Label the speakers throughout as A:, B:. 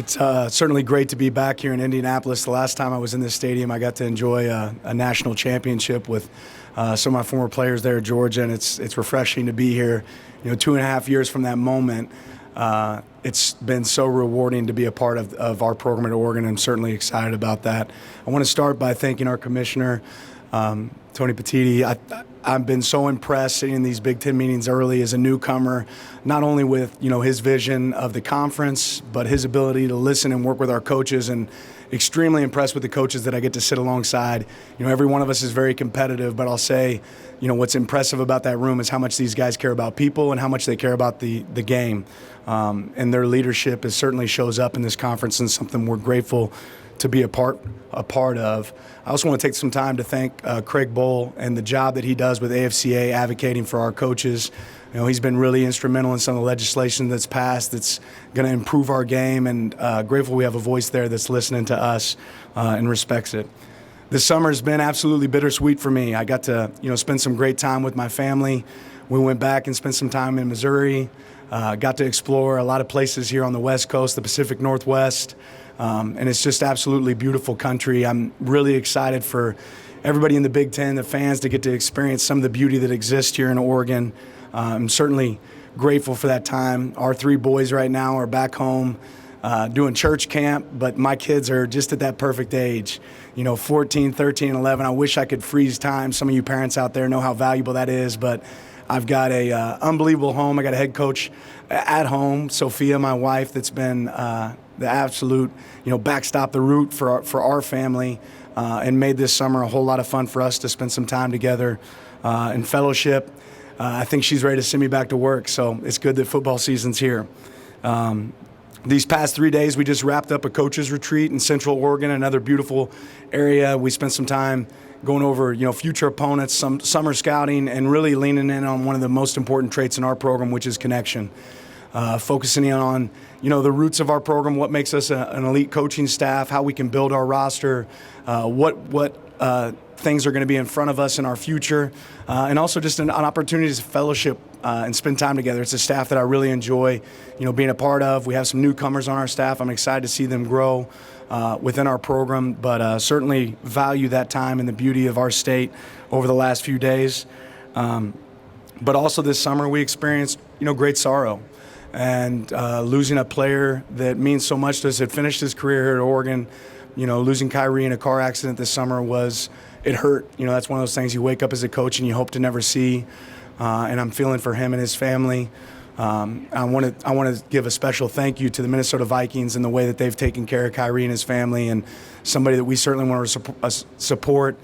A: It's certainly great to be back here in Indianapolis. The last time I was in this stadium, I got to enjoy a national championship with some of my former players there at Georgia, and it's refreshing to be here. 2.5 years from that moment, it's been so rewarding to be a part of our program at Oregon. I'm certainly excited about that. I want to start by thanking our commissioner, Tony Petitti. I've been so impressed sitting in these Big Ten meetings early as a newcomer, not only with his vision of the conference, but his ability to listen and work with our coaches, and extremely impressed with the coaches that I get to sit alongside. Every one of us is very competitive, but I'll say, what's impressive about that room is how much these guys care about people and how much they care about the game. And their leadership certainly shows up in this conference, and something we're grateful to be a part of. I also want to take some time to thank Craig Bohl and the job that he does with AFCA advocating for our coaches. He's been really instrumental in some of the legislation that's passed that's going to improve our game, and grateful we have a voice there that's listening to us and respects it. This summer has been absolutely bittersweet for me. I got to spend some great time with my family. We went back and spent some time in Missouri, got to explore a lot of places here on the West Coast, the Pacific Northwest. And it's just absolutely beautiful country. I'm really excited for everybody in the Big Ten, the fans, to get to experience some of the beauty that exists here in Oregon. I'm certainly grateful for that time. Our 3 boys right now are back home doing church camp, but my kids are just at that perfect age, 14, 13, 11. I wish I could freeze time. Some of you parents out there know how valuable that is, but I've got a unbelievable home. I got a head coach at home, Sophia, my wife, that's been the absolute, backstop, the root for our family, and made this summer a whole lot of fun for us to spend some time together in fellowship. I think she's ready to send me back to work, so it's good that football season's here. These past 3 days, we just wrapped up a coaches retreat in Central Oregon, another beautiful area. We spent some time going over, future opponents, some summer scouting, and really leaning in on one of the most important traits in our program, which is connection. Focusing in on, the roots of our program, what makes us an elite coaching staff, how we can build our roster, what things are going to be in front of us in our future, and also just an opportunity to fellowship and spend time together. It's a staff that I really enjoy, being a part of. We have some newcomers on our staff. I'm excited to see them grow within our program, but certainly value that time and the beauty of our state over the last few days. But also this summer we experienced, great sorrow. And losing a player that means so much to us, had finished his career here at Oregon. Losing Kyrie in a car accident this summer it hurt. That's one of those things you wake up as a coach and you hope to never see. And I'm feeling for him and his family. I want to give a special thank you to the Minnesota Vikings and the way that they've taken care of Kyrie and his family, and somebody that we certainly want to support.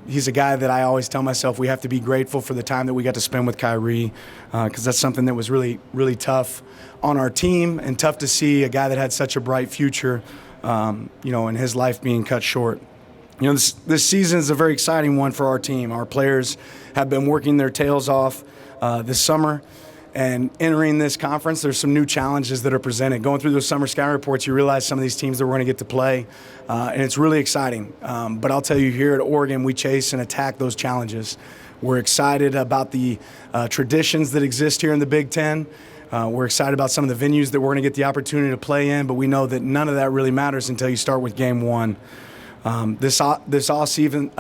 A: He's a guy that I always tell myself we have to be grateful for the time that we got to spend with Kyrie, because that's something that was really, really tough on our team, and tough to see a guy that had such a bright future, and his life being cut short. This season is a very exciting one for our team. Our players have been working their tails off this summer. And entering this conference, there's some new challenges that are presented. Going through those summer scouting reports, you realize some of these teams that we're going to get to play, and it's really exciting. But I'll tell you, here at Oregon, we chase and attack those challenges. We're excited about the traditions that exist here in the Big Ten. We're excited about some of the venues that we're going to get the opportunity to play in, but we know that none of that really matters until you start with game one. This off-season,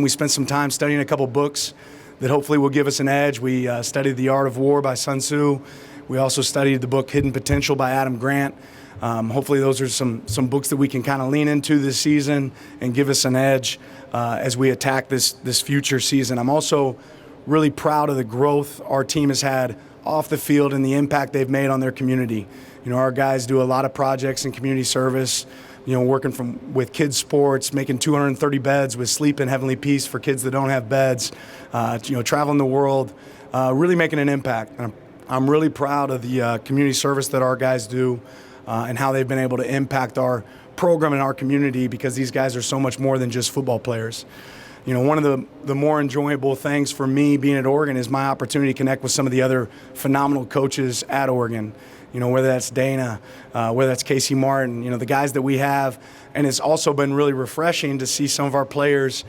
A: we spent some time studying a couple books that hopefully will give us an edge. We studied The Art of War by Sun Tzu. We also studied the book Hidden Potential by Adam Grant. Hopefully those are some books that we can kind of lean into this season and give us an edge as we attack this future season. I'm also really proud of the growth our team has had off the field and the impact they've made on their community. Our guys do a lot of projects in community service, working with kids sports, making 230 beds with Sleep in Heavenly Peace for kids that don't have beds, traveling the world, really making an impact. And I'm really proud of the community service that our guys do and how they've been able to impact our program and our community, because these guys are so much more than just football players. One of the more enjoyable things for me being at Oregon is my opportunity to connect with some of the other phenomenal coaches at Oregon. whether that's Dana, whether that's Casey Martin, the guys that we have. And it's also been really refreshing to see some of our players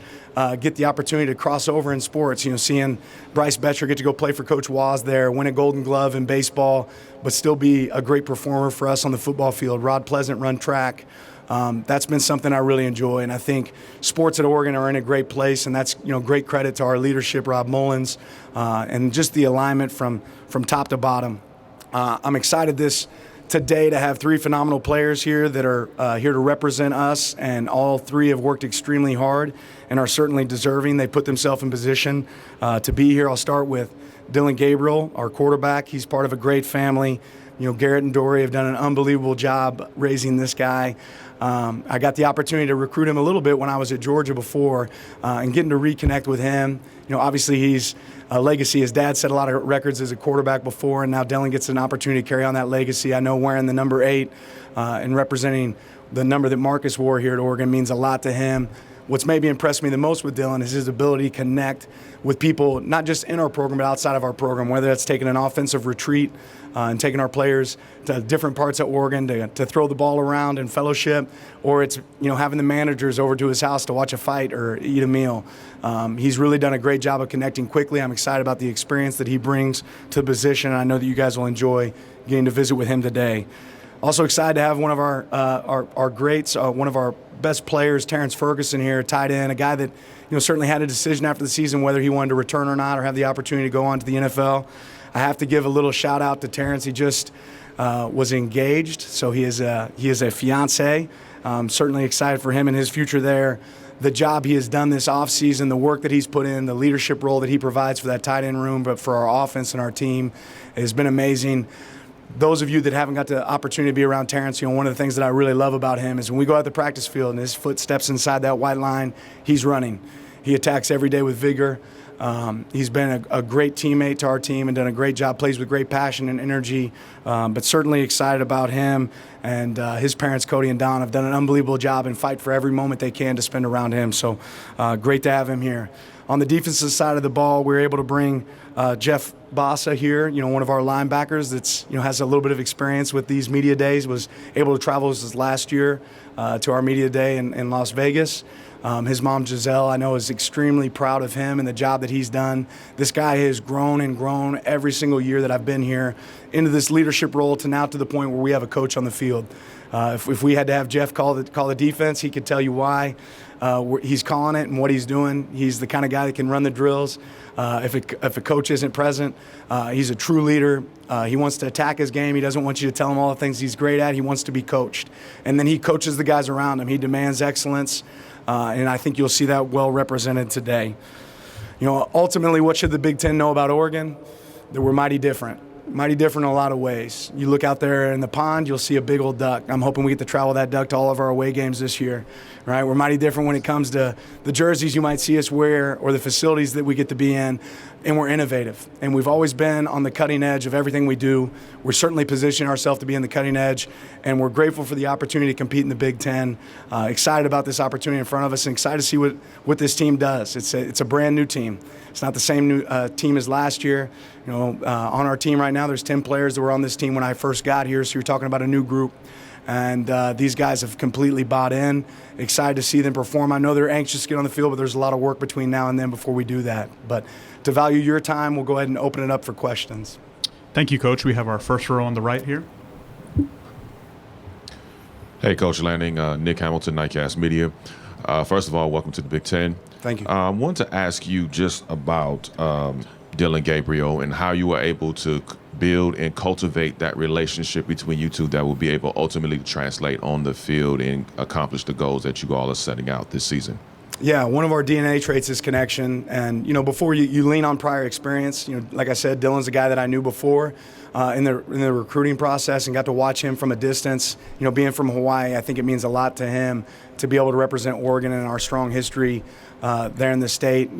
A: get the opportunity to cross over in sports. Seeing Bryce Betcher get to go play for Coach Waz there, win a Golden Glove in baseball, but still be a great performer for us on the football field. Rod Pleasant run track. That's been something I really enjoy, and I think sports at Oregon are in a great place, and that's great credit to our leadership, Rob Mullins, and just the alignment from top to bottom. I'm excited today to have 3 phenomenal players here that are here to represent us, and all 3 have worked extremely hard and are certainly deserving. They put themselves in position to be here. I'll start with Dylan Gabriel, our quarterback. He's part of a great family. Garrett and Dory have done an unbelievable job raising this guy. I got the opportunity to recruit him a little bit when I was at Georgia before, and getting to reconnect with him. Obviously he's a legacy. His dad set a lot of records as a quarterback before, and now Dylan gets an opportunity to carry on that legacy. I know wearing the number 8 and representing the number that Marcus wore here at Oregon means a lot to him. What's maybe impressed me the most with Dylan is his ability to connect with people, not just in our program, but outside of our program, whether that's taking an offensive retreat and taking our players to different parts of Oregon to throw the ball around in fellowship, or it's having the managers over to his house to watch a fight or eat a meal. He's really done a great job of connecting quickly. I'm excited about the experience that he brings to the position, and I know that you guys will enjoy getting to visit with him today. Also excited to have one of our greats, one of our best players, Terrence Ferguson here, tight end, a guy that certainly had a decision after the season whether he wanted to return or not, or have the opportunity to go on to the NFL. I have to give a little shout out to Terrence. He just was engaged, so he is a fiance. Certainly excited for him and his future there. The job he has done this offseason, the work that he's put in, the leadership role that he provides for that tight end room, but for our offense and our team, has been amazing. Those of you that haven't got the opportunity to be around Terrence, one of the things that I really love about him is when we go out the practice field and his foot steps inside that white line, he's running. He attacks every day with vigor. He's been a great teammate to our team and done a great job, plays with great passion and energy, but certainly excited about him. And his parents, Cody and Don, have done an unbelievable job and fight for every moment they can to spend around him. So great to have him here. On the defensive side of the ball, we were able to bring Jeff Bassa here, one of our linebackers that's has a little bit of experience with these media days, was able to travel this last year to our media day in Las Vegas. His mom, Giselle, I know is extremely proud of him and the job that he's done. This guy has grown and grown every single year that I've been here into this leadership role to now to the point where we have a coach on the field. If we had to have Jeff call the defense, he could tell you why. He's calling it and what he's doing. He's the kind of guy that can run the drills. If a coach isn't present, he's a true leader. He wants to attack his game. He doesn't want you to tell him all the things he's great at. He wants to be coached. And then he coaches the guys around him. He demands excellence, and I think you'll see that well represented today. Ultimately, what should the Big Ten know about Oregon? That we're mighty different. Mighty different in a lot of ways. You look out there in the pond, you'll see a big old duck. I'm hoping we get to travel that duck to all of our away games this year. Right? We're mighty different when it comes to the jerseys you might see us wear or the facilities that we get to be in, and we're innovative. And we've always been on the cutting edge of everything we do. We're certainly positioning ourselves to be in the cutting edge, and we're grateful for the opportunity to compete in the Big Ten. Excited about this opportunity in front of us, and excited to see what this team does. It's a brand new team. It's not the same new team as last year. On our team right now, there's 10 players that were on this team when I first got here, so you're talking about a new group. And these guys have completely bought in. Excited to see them perform. I know they're anxious to get on the field, but there's a lot of work between now and then before we do that. But to value your time, we'll go ahead and open it up for questions.
B: Thank you, Coach. We have our first row on the right here.
C: Hey, Coach Lanning, Nick Hamilton, Nightcast Media. First of all, welcome to the Big Ten.
A: Thank you.
C: I wanted to ask you just about Dylan Gabriel and how you were able to build and cultivate that relationship between you two that will be able ultimately to translate on the field and accomplish the goals that you all are setting out this season.
A: Yeah, one of our DNA traits is connection. And, before you lean on prior experience, like I said, Dylan's a guy that I knew before in the recruiting process and got to watch him from a distance. Being from Hawaii, I think it means a lot to him to be able to represent Oregon and our strong history there in the state.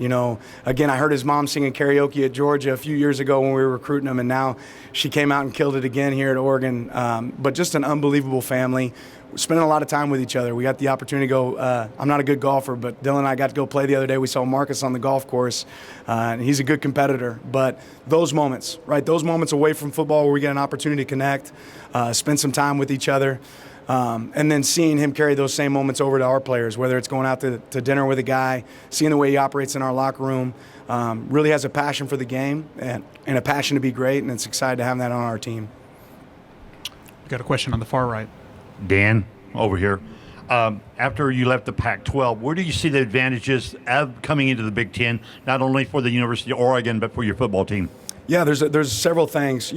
A: Again, I heard his mom singing karaoke at Georgia a few years ago when we were recruiting him, and now she came out and killed it again here at Oregon. But just an unbelievable family. We're spending a lot of time with each other. We got the opportunity to go. I'm not a good golfer, but Dylan and I got to go play the other day. We saw Marcus on the golf course, and he's a good competitor. But those moments, right, those moments away from football where we get an opportunity to connect, spend some time with each other, and then seeing him carry those same moments over to our players, whether it's going out to dinner with a guy, seeing the way he operates in our locker room, really has a passion for the game and a passion to be great, and it's excited to have that on our team.
B: We got a question on the far right.
D: Dan, over here. After you left the Pac-12, where do you see the advantages of coming into the Big Ten, not only for the University of Oregon, but for your football team?
A: Yeah, there's several things.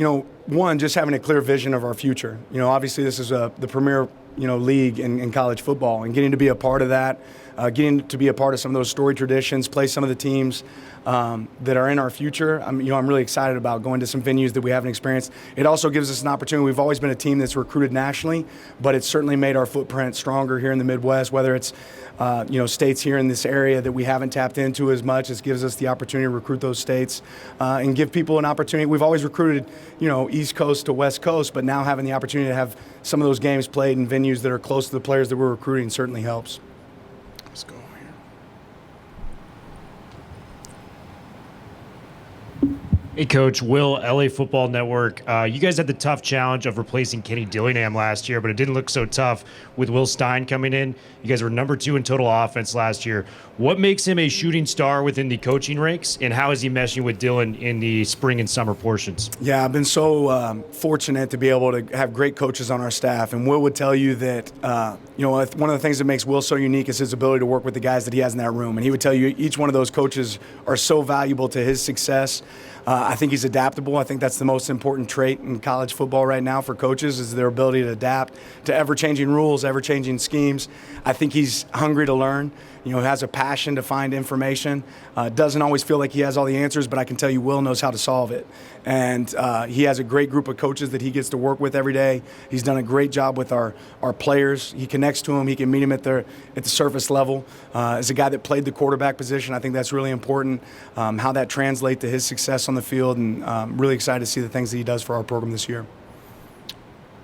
A: One, just having a clear vision of our future. Obviously this is the premier league in college football, and getting to be a part of that, getting to be a part of some of those story traditions, play some of the teams that are in our future. I'm really excited about going to some venues that we haven't experienced. It also gives us an opportunity. We've always been a team that's recruited nationally, but it's certainly made our footprint stronger here in the Midwest, whether it's states here in this area that we haven't tapped into as much. It gives us the opportunity to recruit those states and give people an opportunity. We've always recruited, East Coast to West Coast, but now having the opportunity to have some of those games played in venues that are close to the players that we're recruiting certainly helps. Let's go here.
E: Hey, Coach. Will, LA Football Network. You guys had the tough challenge of replacing Kenny Dillingham last year, but it didn't look so tough with Will Stein coming in. You guys were number 2 in total offense last year. What makes him a shooting star within the coaching ranks, and how is he meshing with Dylan in the spring and summer portions?
A: Yeah, I've been so fortunate to be able to have great coaches on our staff, and Will would tell you that one of the things that makes Will so unique is his ability to work with the guys that he has in that room, and he would tell you each one of those coaches are so valuable to his success. I think he's adaptable. I think that's the most important trait in college football right now for coaches is their ability to adapt to ever-changing rules, ever-changing schemes. I think he's hungry to learn. Has a passion to find information. Doesn't always feel like he has all the answers, but I can tell you Will knows how to solve it. And he has a great group of coaches that he gets to work with every day. He's done a great job with our players. He connects to them. He can meet them at the surface level. As a guy that played the quarterback position, I think that's really important, how that translates to his success on the field, and really excited to see the things that he does for our program this year.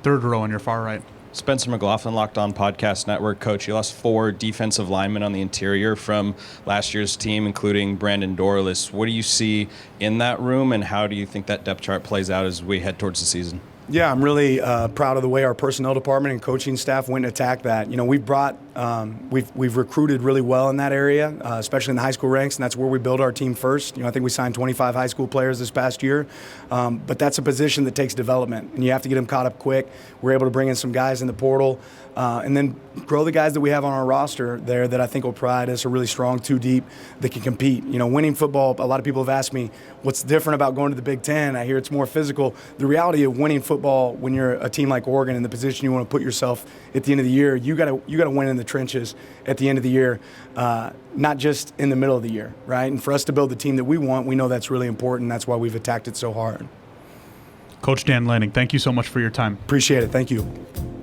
B: Third row on your far right.
F: Spencer McLaughlin, Locked On Podcast Network. Coach, you lost 4 defensive linemen on the interior from last year's team, including Brandon Dorless. What do you see in that room, and how do you think that depth chart plays out as we head towards the season?
A: Yeah, I'm really proud of the way our personnel department and coaching staff went and attacked that. We've recruited really well in that area, especially in the high school ranks, and that's where we build our team first. I think we signed 25 high school players this past year, but that's a position that takes development, and you have to get them caught up quick. We're able to bring in some guys in the portal, and then grow the guys that we have on our roster there that I think will provide us a really strong 2 deep that can compete. Winning football, a lot of people have asked me, what's different about going to the Big Ten? I hear it's more physical. The reality of winning football when you're a team like Oregon in the position you want to put yourself at the end of the year, you got to win in the trenches at the end of the year, not just in the middle of the year, right? And for us to build the team that we want, we know that's really important. That's why we've attacked it so hard.
B: Coach Dan Lanning, thank you so much for your time.
A: Appreciate it. Thank you.